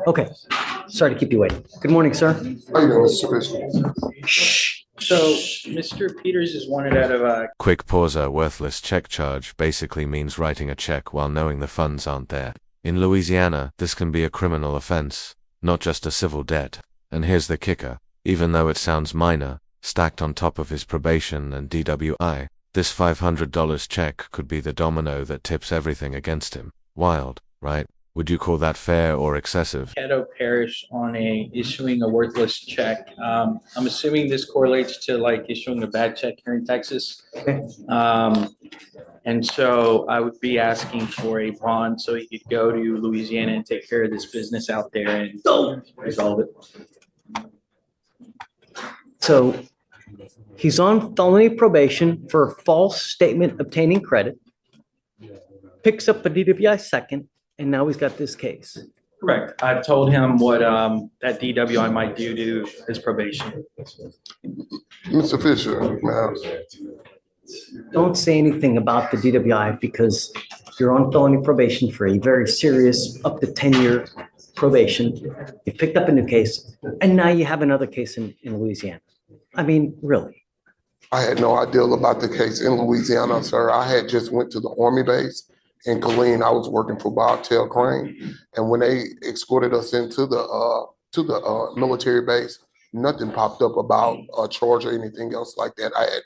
Okay, sorry to keep you waiting. Good morning, sir. How you doing, Mr. Bishop? Shh. So, Mr. Peters is wanted out of Quick pause. A worthless check charge basically means writing a check while knowing the funds aren't there. In Louisiana, this can be a criminal offense, not just a civil debt. And here's the kicker. Even though it sounds minor, stacked on top of his probation and DWI, this $500 check could be the domino that tips everything against him. Wild, right? Would you call that fair or excessive? Caddo Parish on issuing a worthless check. I'm assuming this correlates to like issuing a bad check here in Texas. And so I would be asking for a bond so he could go to Louisiana and take care of this business out there and resolve it. So he's on felony probation for a false statement obtaining credit, picks up a DWI second, and now he's got this case. Correct. I've told him what that DWI might do to his probation. Mr. Fisher, ma'am. Don't say anything about the DWI because you're on felony probation for a very serious up to 10-year probation. You picked up a new case, and now you have another case in Louisiana. I mean, really. I had no idea about the case in Louisiana, sir. I had just went to the Army base in Killeen. I was working for Bobtail Crane, and when they escorted us into the military base, nothing popped up about a charge or anything else like that. I had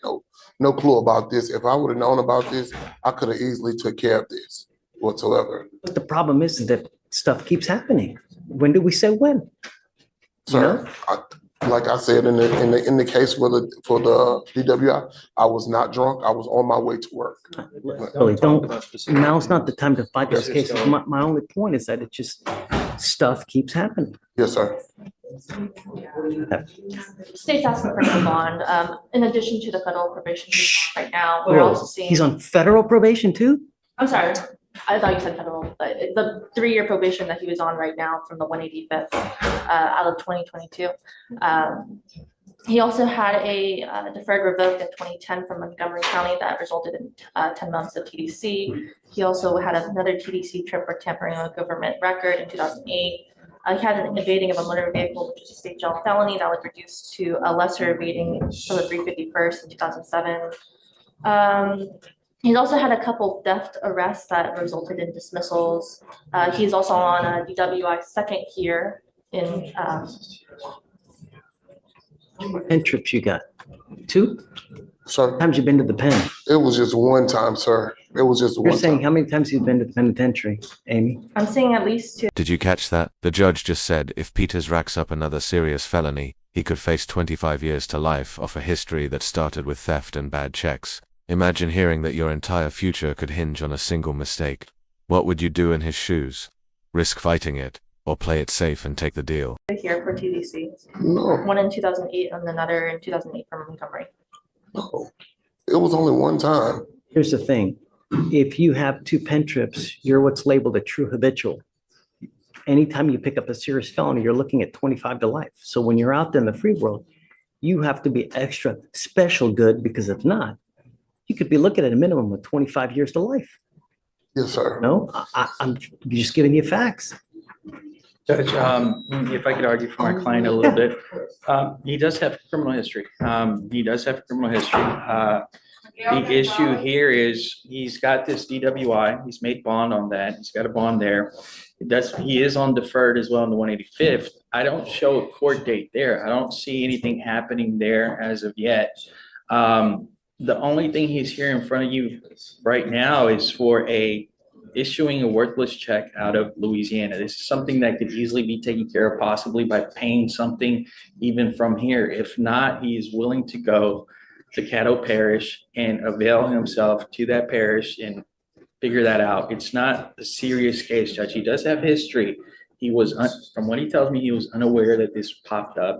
no clue about this. If I would have known about this, I could have easily took care of this whatsoever. But the problem is that stuff keeps happening. When do we say when? Sir, like I said in the case for the DWI, I was not drunk. I was on my way to work. Really, now's not the time to fight those cases. My only point is that it just, stuff keeps happening. Yes, sir. State's asking for no bond. In addition to the federal probation right now, we're also seeing. He's on federal probation too? I'm sorry, I thought you said federal, but the 3-year probation that he was on right now from the 185th out of 2022. He also had a deferred revoked in 2010 from Montgomery County that resulted in 10 months of TDC. He also had another TDC trip for tampering with government record in 2008. He had an evading of a motor vehicle, which is a state jail felony that was reduced to a lesser evading for the 351st in 2007. He's also had a couple theft arrests that resulted in dismissals. He's also on a DWI second here in. How many pen trips you got? 2? Sir, How many times you been to the pen? it was just one time, sir. It was just You're one saying time. how many times you've been to the penitentiary, Amy? I'm seeing at least 2. Did you catch that? The judge just said if Peters racks up another serious felony, he could face 25 years to life off a history that started with theft and bad checks. Imagine hearing that your entire future could hinge on a single mistake. What would you do in his shoes? Risk fighting it, or play it safe and take the deal? Here for TDC. No, One in 2008 and another in 2008 from Montgomery. no. It was only one time. Here's the thing. If you have 2 pen trips, you're what's labeled a true habitual. Anytime you pick up a serious felony, you're looking at 25 to life. So when you're out there in the free world, you have to be extra special good, because if not, you could be looking at a minimum of 25 years to life. Yes, sir. No, I'm just giving you facts. Judge, if I could argue for my client a little bit, he does have criminal history. The issue here is he's got this DWI. He's made bond on that. He's got a bond there. He is on deferred as well in the 185th. I don't show a court date there. I don't see anything happening there as of yet. The only thing he's here in front of you right now is for issuing a worthless check out of Louisiana. This is something that could easily be taken care of possibly by paying something even from here. If not, he is willing to go to Caddo Parish and avail himself to that parish and figure that out. It's not a serious case, Judge. He does have history. He was, from what he tells me, he was unaware that this popped up.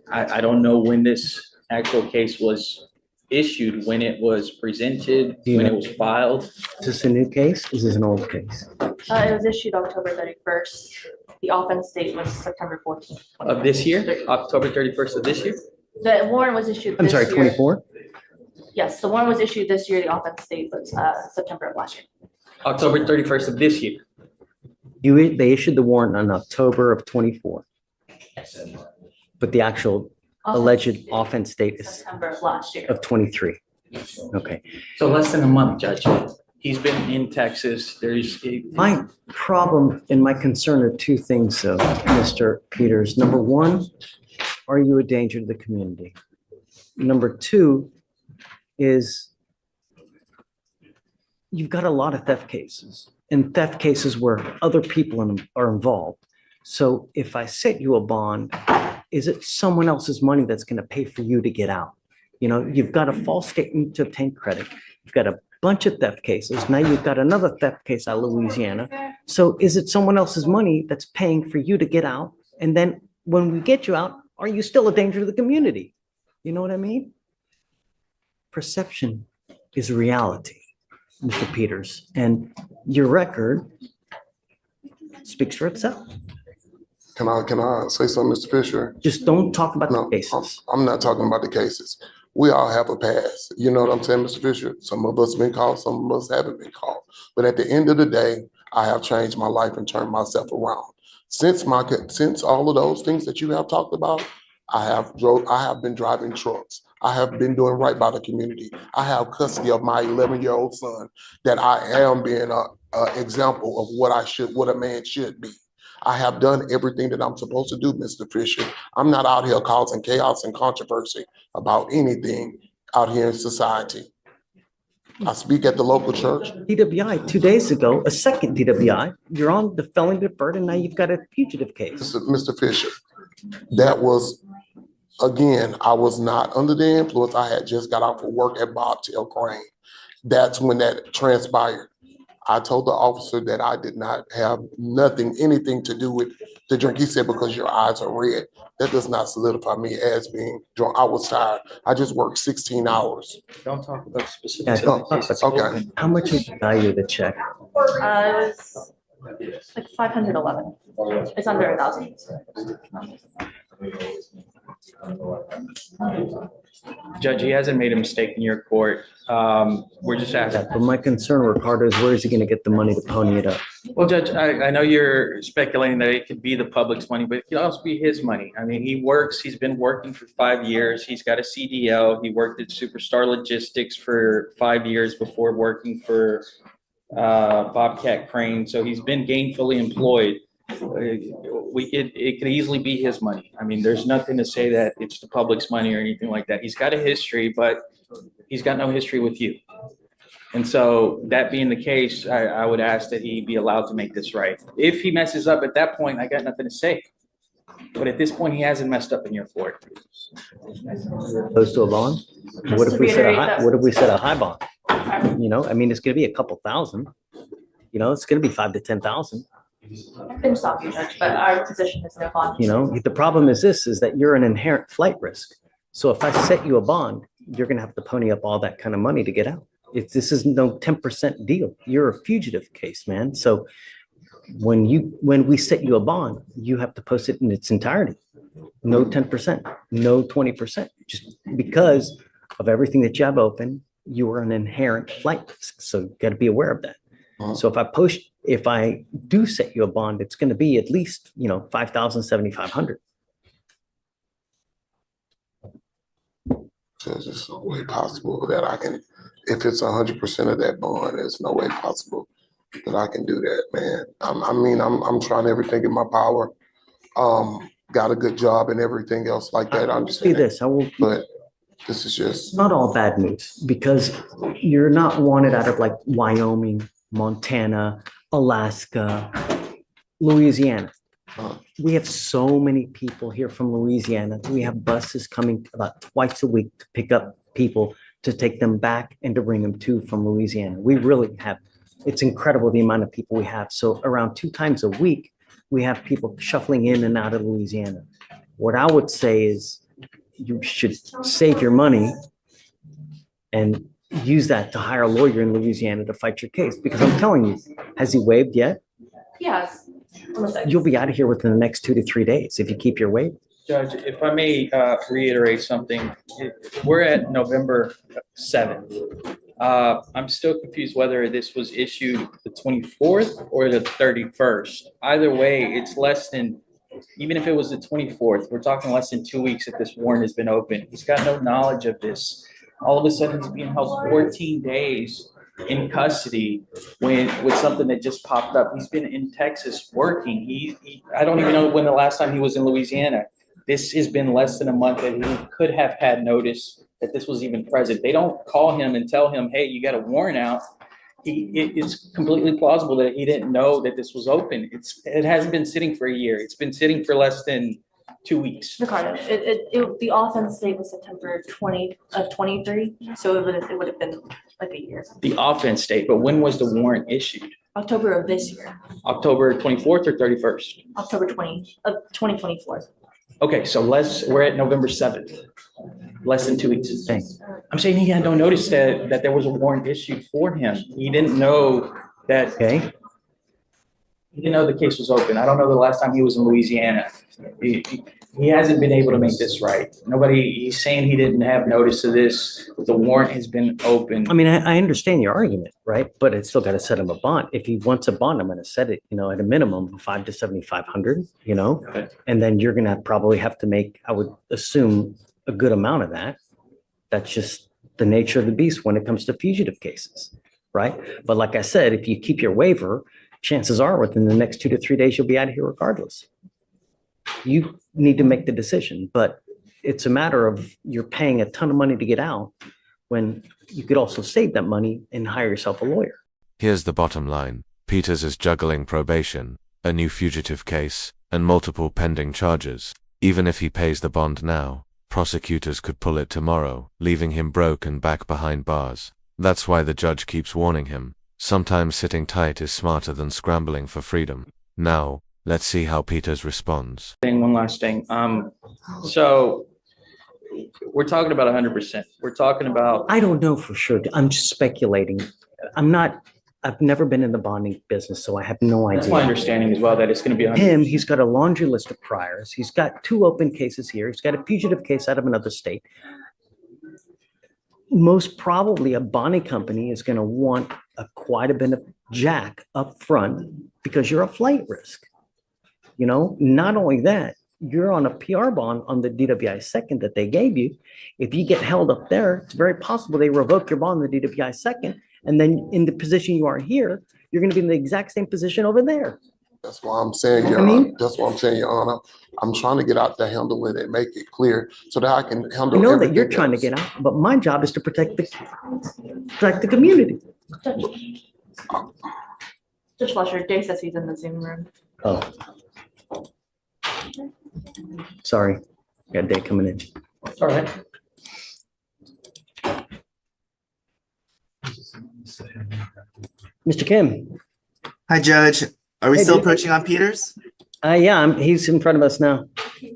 I don't know when this actual case was issued, when it was presented, when it was filed. Is this a new case? Is this an old case? It was issued October 31st. The offense date was September 14th. Of this year, October 31st of this year? The warrant was issued I'm this sorry, year. 24? Yes, the warrant was issued this year. The offense date was September of last year. October 31st of this year. They issued the warrant in October of 24, but the actual alleged offense date is September of last year. of 23. Okay. So less than a month, Judge. He's been in Texas. My problem and my concern are two things, though, Mr. Peters. Number one, are you a danger to the community? Number two is you've got a lot of theft cases and theft cases where other people are involved. So if I set you a bond, is it someone else's money that's going to pay for you to get out? You know, you've got a false statement to obtain credit. You've got a bunch of theft cases. Now you've got another theft case out of Louisiana. So is it someone else's money that's paying for you to get out? And then when we get you out, are you still a danger to the community? You know what I mean? Perception is reality, Mr. Peters, and your record speaks for itself. Can I say something, Mr. Fisher? Just don't talk about the No, cases. I'm not talking about the cases. We all have a past. You know what I'm saying, Mr. Fisher? Some of us been called, some of us haven't been called. But at the end of the day, I have changed my life and turned myself around. Since all of those things that you have talked about, I have been driving trucks. I have been doing right by the community. I have custody of my 11-year-old son that I am being an example of what a man should be. I have done everything that I'm supposed to do, Mr. Fisher. I'm not out here causing chaos and controversy about anything out here in society. I speak at the local church. DWI 2 days ago, a second DWI, you're on the felony deferred and now you've got a fugitive case. Mr. Fisher, that was, again, I was not under the influence. I had just got out for work at Bobtail Crane. That's when that transpired. I told the officer that I did not have anything to do with the drink. He said, because your eyes are red. That does not solidify me as being drunk. I was tired. I just worked 16 hours. Don't talk about Yeah, specifics. don't talk about Okay. How much is the value of the check? It was like 511. It's under 1,000. Judge, he hasn't made a mistake in your court. We're just asking. But my concern, Ricardo, is where is he going to get the money to pony it up? Well, Judge, I know you're speculating that it could be the public's money, but it could also be his money. I mean, he's been working for 5 years. He's got a CDL. He worked at Superstar Logistics for 5 years before working for Bobcat Crane. So he's been gainfully employed. It could easily be his money. I mean, there's nothing to say that it's the public's money or anything like that. He's got a history, but he's got no history with you. And so that being the case, I would ask that he be allowed to make this right. If he messes up at that point, I got nothing to say. But at this point, he hasn't messed up in your court. Opposed to a bond? What if we set a high bond? You know, I mean, it's going to be a couple thousand. You know, it's going to be 5,000 to 10,000. I can stop you, Judge, but our position is no bond. You know, the problem is that you're an inherent flight risk. So if I set you a bond, you're going to have to pony up all that kind of money to get out. This is no 10% deal. You're a fugitive case, man. So when we set you a bond, you have to post it in its entirety. No 10%, no 20%. Just because of everything that you have open, you are an inherent flight risk. So you got to be aware of that. So if I do set you a bond, it's going to be at least, you know, 5,000, 7,500. There's no way possible that I can, if it's 100% of that bond, there's no way possible that I can do that, man. I'm trying everything in my power. Got a good job and everything else like that. I understand. See this, But this is just not all bad news because you're not wanted out of like Wyoming, Montana, Alaska, Louisiana. We have so many people here from Louisiana. We have buses coming about twice a week to pick up people to take them back and to bring them from Louisiana. We really have, it's incredible the amount of people we have. So around 2 times a week, we have people shuffling in and out of Louisiana. What I would say is you should save your money and use that to hire a lawyer in Louisiana to fight your case. Because I'm telling you, has he waived yet? Yes. You'll be out of here within the next 2 to 3 days if you keep your waive. Judge, if I may reiterate something, we're at November 7th. I'm still confused whether this was issued the 24th or the 31st. Either way, it's less than, even if it was the 24th, we're talking less than 2 weeks that this warrant has been open. He's got no knowledge of this. All of a sudden, he's being held 14 days in custody with something that just popped up. He's been in Texas working. I don't even know when the last time he was in Louisiana. This has been less than a month that he could have had notice that this was even present. They don't call him and tell him, hey, you got a warrant out. It's completely plausible that he didn't know that this was open. It hasn't been sitting for a year. It's been sitting for less than 2 weeks. Ricardo, the offense date was September 20 of 23, so it would have been like a year. The offense date, but when was the warrant issued? October of this year, October 24th or 31st? October 20 of 2024. Okay, so we're at November 7th, less than 2 weeks. Thanks. I'm saying he had no notice that there was a warrant issued for him. He didn't know that, Okay, he didn't know the case was open. I don't know the last time he was in Louisiana. He hasn't been able to make this right. He's saying he didn't have notice of this, but the warrant has been open. I mean, I understand your argument, right? But it's still got to set him a bond. If he wants a bond, I'm going to set it, at a minimum of 5 to 7,500, Okay. and then you're going to probably have to make, I would assume, a good amount of that. That's just the nature of the beast when it comes to fugitive cases, right? But like I said, if you keep your waiver, chances are within the next 2 to 3 days, you'll be out of here regardless. You need to make the decision, but it's a matter of you're paying a ton of money to get out when you could also save that money and hire yourself a lawyer. Here's the bottom line. Peters is juggling probation, a new fugitive case, and multiple pending charges. Even if he pays the bond now, prosecutors could pull it tomorrow, leaving him broke and back behind bars. That's why the judge keeps warning him. Sometimes sitting tight is smarter than scrambling for freedom. Now, let's see how Peters responds. One last thing. So we're talking about 100%. We're talking about, I don't know for sure. I'm just speculating. I've never been in the bonding business, so I have no that's my idea. understanding as well, that it's going to be 100%. Him, he's got a laundry list of priors. He's got 2 open cases here. He's got a fugitive case out of another state. Most probably a bonding company is going to want quite a bit of jack up front because you're a flight risk. Not only that, you're on a PR bond on the DWI second that they gave you. If you get held up there, it's very possible they revoke your bond on the DWI second. And then in the position you are here, you're going to be in the exact same position over there. That's why I'm saying, Your Honor. That's why I'm saying, Your Honor. I'm trying to get out to handle it and make it clear so that I can handle I know that everything you're trying to else. get out, but my job is to protect the community. Judge Fleischer, Dave says he's in the Zoom room. Oh. Sorry, got a day coming in. All right. Mr. Kim. Hi, Judge. Are we Hey, still dude. approaching on Peters? Yeah, he's in front of us now.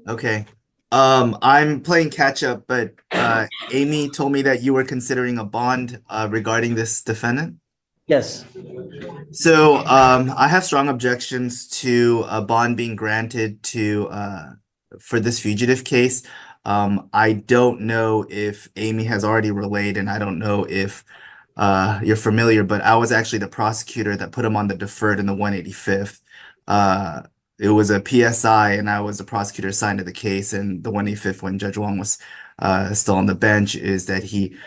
Okay. I'm playing catch up, but Amy told me that you were considering a bond regarding this defendant. Yes. So I have strong objections to a bond being granted for this fugitive case. I don't know if Amy has already relayed, and I don't know if you're familiar, but I was actually the prosecutor that put him on the deferred in the 185th. It was a PSI, and I was the prosecutor assigned to the case. And the 185th, when Judge Wong was still on the bench, is that he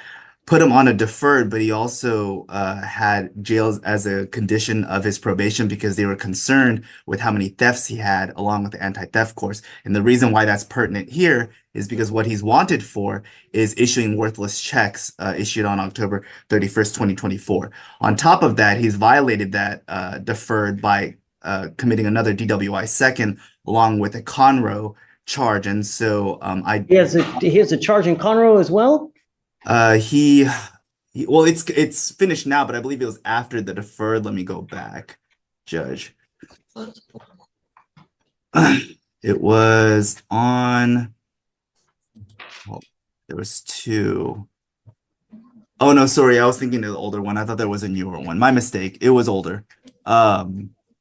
put him on a deferred, but he also had jails as a condition of his probation because they were concerned with how many thefts he had along with the anti-theft course. And the reason why that's pertinent here is because what he's wanted for is issuing worthless checks issued on October 31st, 2024. On top of that, he's violated that deferred by committing another DWI second along with a Conroe charge. And so He has a charge in Conroe as well? Well, it's finished now, but I believe it was after the deferred. Let me go back, Judge. It was on, well, there was 2. Oh no, sorry, I was thinking of the older one. I thought there was a newer one. My mistake. It was older.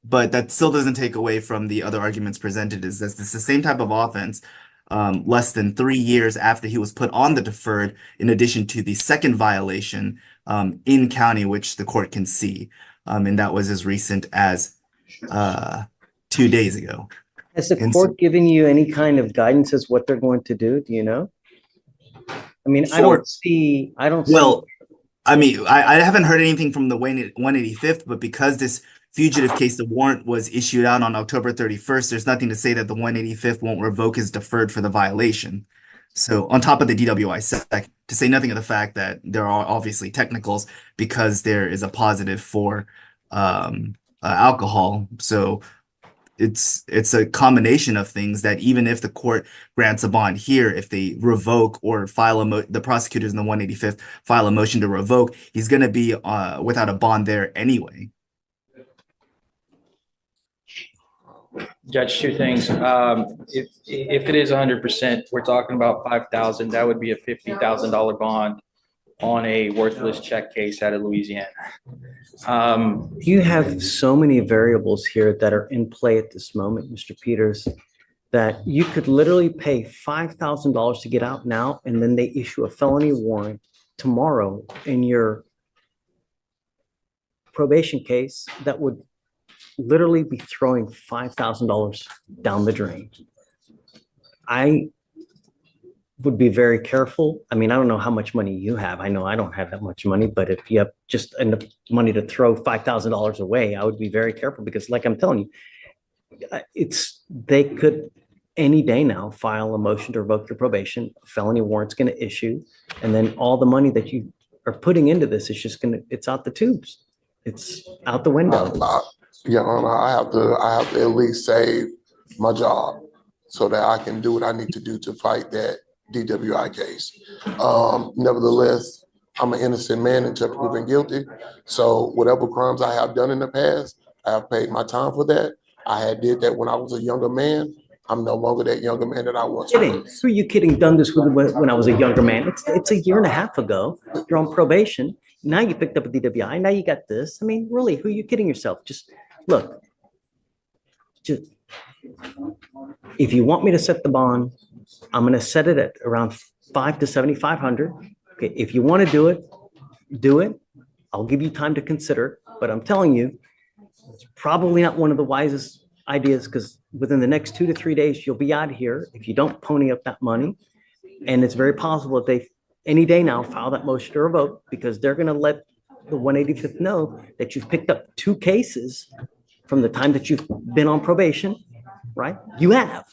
But that still doesn't take away from the other arguments presented. Is that it's the same type of offense. less than 3 years after he was put on the deferred, in addition to the second violation in county, which the court can see. And that was as recent as 2 days ago. Has the And court given you any kind of guidance as what they're going to do? Do you know? I mean, I don't see. Well, I mean, I haven't heard anything from the 185th, but because this fugitive case, the warrant was issued out on October 31st, there's nothing to say that the 185th won't revoke his deferred for the violation. So on top of the DWI sec, to say nothing of the fact that there are obviously technicals because there is a positive for alcohol. So it's a combination of things that even if the court grants a bond here, if they revoke or file the prosecutors in the 185th file a motion to revoke, he's going to be without a bond there anyway. Judge, two things. If it is 100%, we're talking about 5,000. That would be a $50,000 bond on a worthless check case out of Louisiana. You have so many variables here that are in play at this moment, Mr. Peters, that you could literally pay $5,000 to get out now, and then they issue a felony warrant tomorrow in your probation case that would literally be throwing $5,000 down the drain. I would be very careful. I mean, I don't know how much money you have. I know I don't have that much money, but if you have just enough money to throw $5,000 away, I would be very careful because like I'm telling you, they could any day now file a motion to revoke your probation, a felony warrant's going to issue, and then all the money that you are putting into this is just it's out the tubes. It's out the window. Your Honor, I have to at least save my job so that I can do what I need to do to fight that DWI case. Nevertheless, I'm an innocent man until proven guilty. So whatever crimes I have done in the past, I have paid my time for that. I had did that when I was a younger man. I'm no longer that younger man that I was. Kidding? Who are you kidding? Done this when I was a younger man. It's a year and a half ago. You're on probation. Now you picked up a DWI. Now you got this. I mean, really, who are you kidding yourself? Just look. Just if you want me to set the bond, I'm going to set it at around $500 to $7,500. Okay, if you want to do it, do it. I'll give you time to consider. But I'm telling you, it's probably not one of the wisest ideas because within the next 2 to 3 days, you'll be out of here if you don't pony up that money. And it's very possible that they any day now file that motion to revoke because they're going to let the 185th know that you've picked up 2 cases from the time that you've been on probation, right? You have.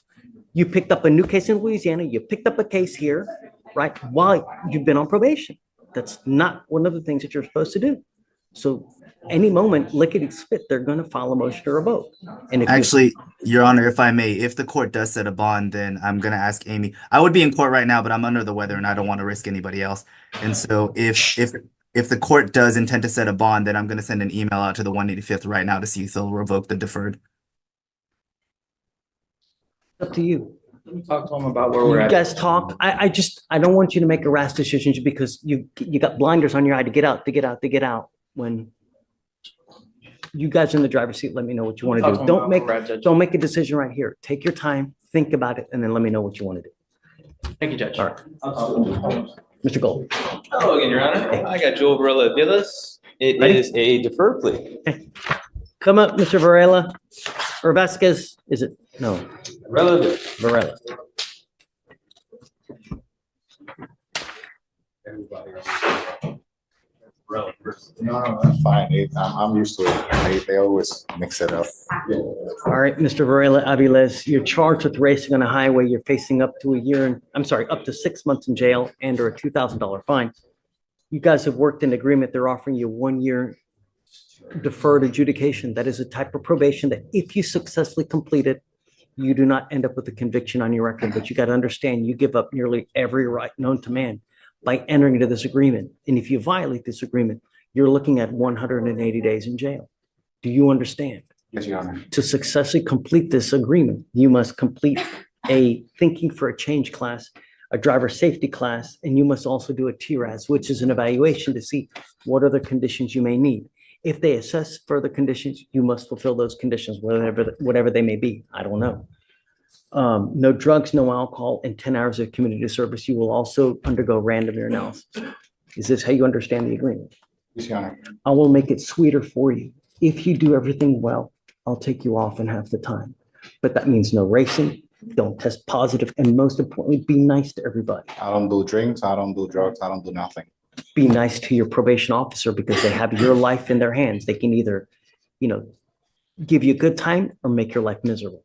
You picked up a new case in Louisiana. You picked up a case here, right? While you've been on probation. That's not one of the things that you're supposed to do. So any moment, lickety spit, they're going to file a motion to revoke. And if actually, Your Honor, if I may, if the court does set a bond, then I'm going to ask Amy. I would be in court right now, but I'm under the weather and I don't want to risk anybody else. And so if the court does intend to set a bond, then I'm going to send an email out to the 185th right now to see if they'll revoke the deferred. up to you. Talk to them about where we're You at. guys talk. I don't want you to make a rash decision because you got blinders on your eye to get out. When you guys are in the driver's seat, let me know what you want to do. Don't make a decision right here. Take your time, think about it, and then let me know what you want to do. Thank you, Judge. All right. Mr. Gold. Hello again, Your Honor. I got Joel Varela Villas. It Ready? is a deferred plea. Come up, Mr. Varela. Or Vasquez, is it? No, Varela. Varela. No, that's fine. I'm used to it. They always mix it up. All right, Mr. Varela Aviles, you're charged with racing on a highway. You're facing up to 6 months in jail and or a $2,000 fine. You guys have worked in agreement. They're offering you 1 year deferred adjudication. That is a type of probation that if you successfully complete it, you do not end up with a conviction on your record. But you got to understand, you give up nearly every right known to man by entering into this agreement. And if you violate this agreement, you're looking at 180 days in jail. Do you understand? Yes, Your Honor. To successfully complete this agreement, you must complete a thinking for a change class, a driver safety class, and you must also do a TRAS, which is an evaluation to see what other conditions you may need. If they assess further conditions, you must fulfill those conditions, whatever they may be. I don't know. No drugs, no alcohol, and 10 hours of community service. You will also undergo random urinalysis. Is this how you understand the agreement? Yes, Your Honor. I will make it sweeter for you. If you do everything well, I'll take you off in half the time. But that means no racing, don't test positive, and most importantly, be nice to everybody. I don't do drinks, I don't do drugs, I don't do nothing. Be nice to your probation officer because they have your life in their hands. They can either, give you a good time or make your life miserable.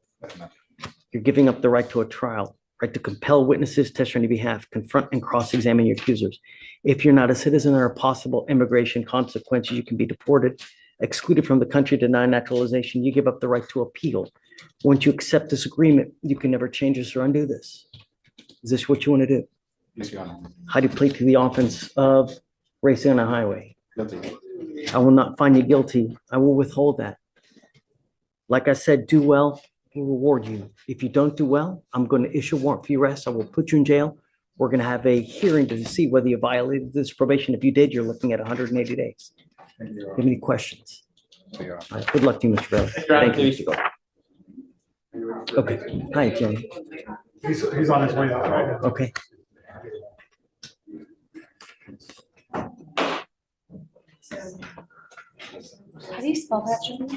You're giving up the right to a trial, right to compel witnesses, testify on your behalf, confront and cross-examine your accusers. If you're not a citizen, there are possible immigration consequences. You can be deported, excluded from the country, denied naturalization. You give up the right to appeal. Once you accept this agreement, you can never change this or undo this. Is this what you want to do? Yes, Your Honor. How do you plead to the offense of racing on a highway? Guilty. I will not find you guilty. I will withhold that. Like I said, do well, we'll reward you. If you don't do well, I'm going to issue a warrant for your arrest. I will put you in jail. We're going to have a hearing to see whether you violated this probation. If you did, you're looking at 180 days. Do you have any questions? Your Honor. All right, good luck to you, Mr. Bailey. Thank you, Mr. Gold. Okay, hi, Jimmy. He's on his way out right now. Okay. How do you spell that, Jimmy?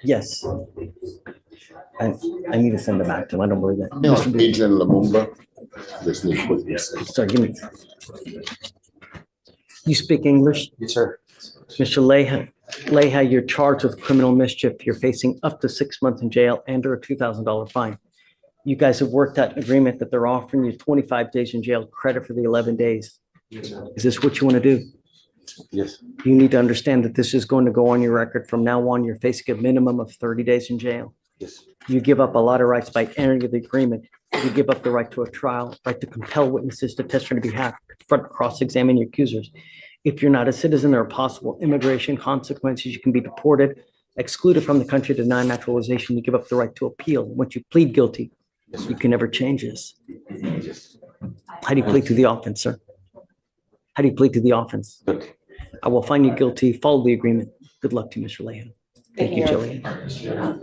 Yes. I need to send it back to him. I don't believe that. Mr. Booth, Adrian Lumumba. Just need to put this. sorry, give me. You speak English? Yes, sir. Mr. Leha, you're charged with criminal mischief. You're facing up to 6 months in jail and or a $2,000 fine. You guys have worked out an agreement that they're offering you 25 days in jail, credit for the 11 days. Is this what you want to do? Yes. You need to understand that this is going to go on your record. From now on, you're facing a minimum of 30 days in jail. Yes. You give up a lot of rights by entering the agreement. You give up the right to a trial, right to compel witnesses to testify on your behalf, confront, cross-examine your accusers. If you're not a citizen, there are possible immigration consequences. You can be deported, excluded from the country, denied naturalization. You give up the right to appeal. Once you plead guilty, you can never change this. How do you plead to the offense, sir? How do you plead to the offense? I will find you guilty. Follow the agreement. Good luck to you, Mr. Lehan. Thank you, Jillian.